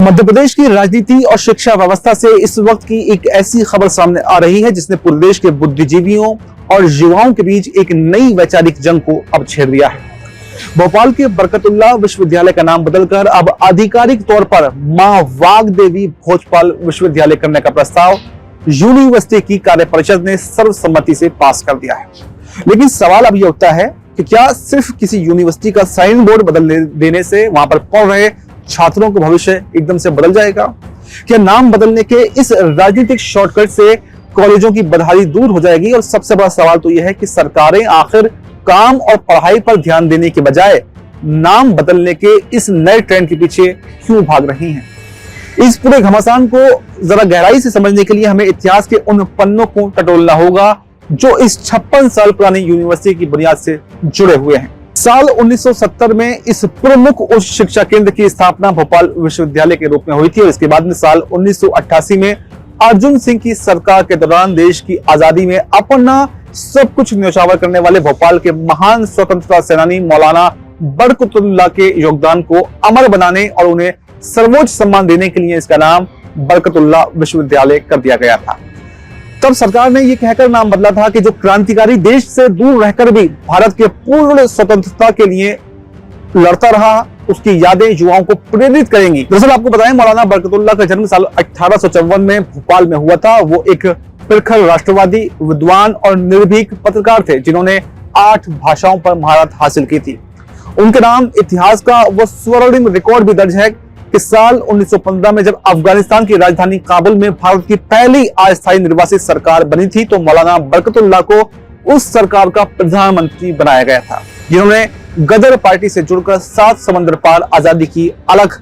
मध्य प्रदेश की राजनीति और शिक्षा व्यवस्था से इस वक्त की एक ऐसी खबर सामने आ रही है जिसने पूरे देश के बुद्धिजीवियों और युवाओं के बीच एक नई वैचारिक जंग को अब छेड़ दिया है। भोपाल के बरकतुल्लाह विश्वविद्यालय का नाम बदलकर अब आधिकारिक तौर पर मां वाग्देवी भोजपाल विश्वविद्यालय करने का प्रस्ताव यूनिवर्सिटी की कार्य परिषद ने सर्वसम्मति से पास कर दिया है। लेकिन सवाल अब यह उठता है कि क्या सिर्फ किसी यूनिवर्सिटी का साइन बोर्ड बदल देने से वहां पर पढ़ रहे छात्रों का भविष्य एकदम से बदल जाएगा? क्या नाम बदलने के इस राजनीतिक शॉर्टकट से कॉलेजों की बदहाली दूर हो जाएगी? और सबसे बड़ा सवाल तो यह है कि सरकारें आखिर काम और पढ़ाई पर ध्यान देने के बजाय नाम बदलने के इस नए ट्रेंड के पीछे क्यों भाग रही हैं? इस पूरे घमासान को जरा गहराई से समझने के लिए हमें इतिहास के उन पन्नों को टटोलना होगा जो इस 56 साल पुरानी यूनिवर्सिटी की बुनियाद से जुड़े हुए हैं। साल 1970 में इस प्रमुख उच्च शिक्षा केंद्र की स्थापना भोपाल विश्वविद्यालय के रूप में हुई थी और इसके बाद में साल 1988 में अर्जुन सिंह की सरकार के दौरान देश की आजादी में अपना सब कुछ न्यौछावर करने वाले भोपाल के महान स्वतंत्रता सेनानी मौलाना बरकतुल्लाह के योगदान को अमर बनाने और उन्हें सर्वोच्च सम्मान देने के लिए इसका नाम बरकतुल्लाह विश्वविद्यालय कर दिया गया था। तब सरकार ने यह कहकर नाम बदला था कि जो क्रांतिकारी देश से दूर रहकर भी भारत के पूर्ण स्वतंत्रता के लिए लड़ता रहा, उसकी यादें युवाओं को प्रेरित करेंगी। दरअसल आपको बताएं, मौलाना बरकतुल्लाह का जन्म साल 1854 में भोपाल में हुआ था। वो एक प्रखर राष्ट्रवादी, विद्वान और निर्भीक पत्रकार थे जिन्होंने 8 भाषाओं पर महारत हासिल की थी। उनके नाम इतिहास का वो स्वर्णिम रिकॉर्ड भी दर्ज है कि साल 1915 में जब अफगानिस्तान की राजधानी काबुल में भारत की पहली अस्थायी निर्वासित सरकार बनी थी तो मौलाना बरकतुल्लाह को उस सरकार का प्रधानमंत्री बनाया गया था, जिन्होंने गदर पार्टी से जुड़कर 7 समंदर पार आजादी की अलख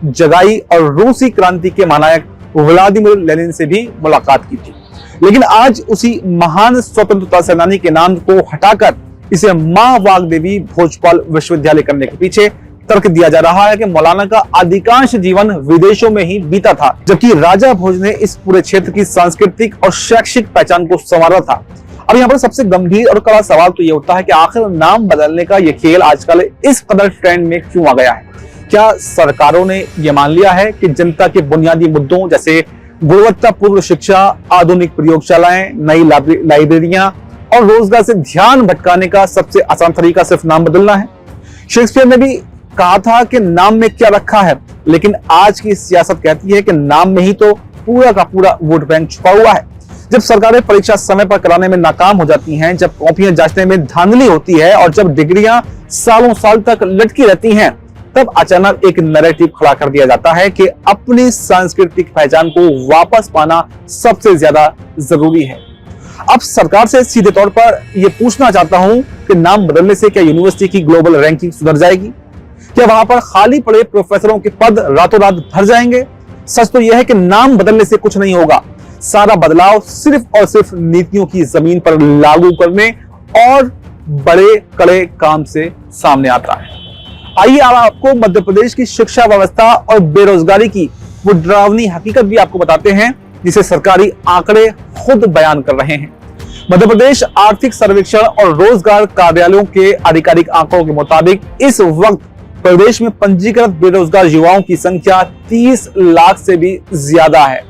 जगाई और रूसी क्रांति के महानायक व्लादिमीर लेनिन से भी मुलाकात की थी। लेकिन आज उसी महान स्वतंत्रता सेनानी के नाम को हटाकर इसे मां वाग्देवी भोजपाल विश्वविद्यालय करने के पीछे तर्क दिया जा रहा है कि मौलाना का अधिकांश जीवन विदेशों में ही बीता था, जबकि राजा भोज ने इस पूरे क्षेत्र की सांस्कृतिक और शैक्षिक पहचान को संवारा था। अब यहाँ पर सबसे गंभीर और कड़ा सवाल तो यह उठता है कि आखिर नाम बदलने का यह खेल आजकल इस कदर ट्रेंड में क्यों आ गया है? क्या सरकारों ने यह मान लिया है कि जनता के बुनियादी मुद्दों जैसे गुणवत्तापूर्ण शिक्षा, आधुनिक प्रयोगशालाएं, नई लाइब्रेरियां और रोजगार से ध्यान भटकाने का सबसे आसान तरीका सिर्फ नाम बदलना है? शेक्सपियर ने भी कहा था कि नाम में क्या रखा है, लेकिन आज की सियासत कहती है कि नाम में ही तो पूरा का पूरा वोट बैंक छुपा हुआ है। जब सरकारें परीक्षा समय पर कराने में नाकाम हो जाती हैं, जब कॉपियां जांचने में धांधली होती है और जब डिग्रियां सालों साल तक लटकी रहती हैं, तब अचानक एक नैरेटिव खड़ा कर दिया जाता है कि अपनी सांस्कृतिक पहचान को वापस पाना सबसे ज्यादा जरूरी है। अब सरकार से सीधे तौर पर यह पूछना चाहता हूं कि नाम बदलने से क्या यूनिवर्सिटी की ग्लोबल रैंकिंग सुधर जाएगी? क्या वहां पर खाली पड़े प्रोफेसरों के पद रातों रात भर जाएंगे? सच तो यह है कि नाम बदलने से कुछ नहीं होगा। सारा बदलाव सिर्फ और सिर्फ नीतियों की जमीन पर लागू करने और बड़े कड़े काम से सामने आता है। आइए अब आपको मध्य प्रदेश की शिक्षा व्यवस्था और बेरोजगारी की वो डरावनी हकीकत भी आपको बताते हैं जिसे सरकारी आंकड़े खुद बयान कर रहे हैं। मध्य प्रदेश आर्थिक सर्वेक्षण और रोजगार कार्यालयों के आधिकारिक आंकड़ों के मुताबिक इस वक्त प्रदेश में पंजीकृत बेरोजगार युवाओं की संख्या 30 लाख से भी ज्यादा है।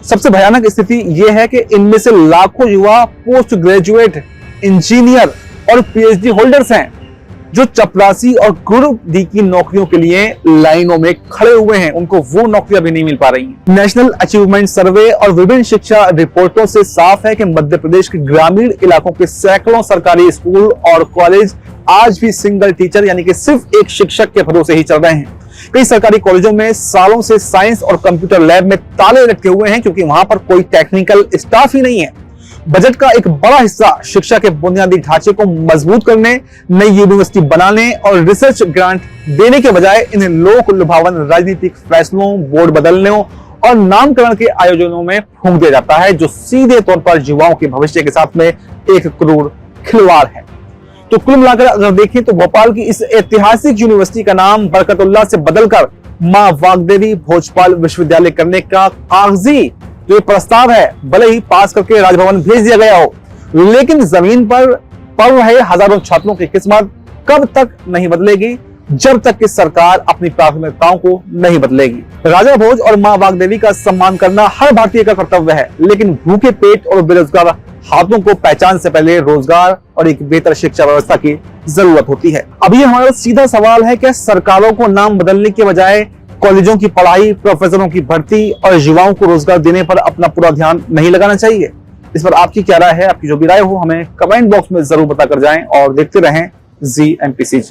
सबसे भयानक स्थिति यह है कि इनमें से लाखों युवा पोस्ट ग्रेजुएट, इंजीनियर और पीएचडी होल्डर्स हैं जो चपरासी और ग्रुप डी की नौकरियों के लिए लाइनों में खड़े हुए हैं। उनको वो नौकरियां भी नहीं मिल पा रही हैं। नेशनल अचीवमेंट सर्वे और विभिन्न शिक्षा रिपोर्टों से साफ है कि मध्य प्रदेश के ग्रामीण इलाकों के सैकड़ों सरकारी स्कूल और कॉलेज आज भी सिंगल टीचर यानी कि सिर्फ एक शिक्षक के भरोसे ही चल रहे हैं। कई सरकारी कॉलेजों में सालों से साइंस और कंप्यूटर लैब में ताले लटके हुए हैं क्योंकि वहां पर कोई टेक्निकल स्टाफ ही नहीं है। बजट का एक बड़ा हिस्सा शिक्षा के बुनियादी ढांचे को मजबूत करने, नई यूनिवर्सिटी बनाने और रिसर्च ग्रांट देने के बजाय इन्हें लोक लुभावन राजनीतिक फैसलों, बोर्ड बदलने और नामकरण के आयोजनों में फूंक दिया जाता है, जो सीधे तौर पर युवाओं के भविष्य के साथ में एक क्रूर खिलवाड़ है। तो कुल मिलाकर अगर देखें तो भोपाल की इस ऐतिहासिक यूनिवर्सिटी का नाम बरकतुल्लाह से बदलकर मां वाग्देवी भोजपाल विश्वविद्यालय करने का कागजी जो प्रस्ताव है भले ही पास करके राजभवन भेज दिया गया हो, लेकिन जमीन पर पढ़ रहे हजारों छात्रों की किस्मत कब तक नहीं बदलेगी जब तक कि सरकार अपनी प्राथमिकताओं को नहीं बदलेगी। राजा भोज और मां वाग्देवी का सम्मान करना हर भारतीय का कर्तव्य है, लेकिन भूखे पेट और बेरोजगार हाथों को पहचान से पहले रोजगार और एक बेहतर शिक्षा व्यवस्था की जरूरत होती है। अब ये हमारा सीधा सवाल है, क्या सरकारों को नाम बदलने के बजाय कॉलेजों की पढ़ाई, प्रोफेसरों की भर्ती और युवाओं को रोजगार देने पर अपना पूरा ध्यान नहीं लगाना चाहिए? इस पर आपकी क्या राय है? आपकी जो भी राय हो हमें कमेंट बॉक्स में जरूर बताकर जाएं और देखते रहें ZMPC।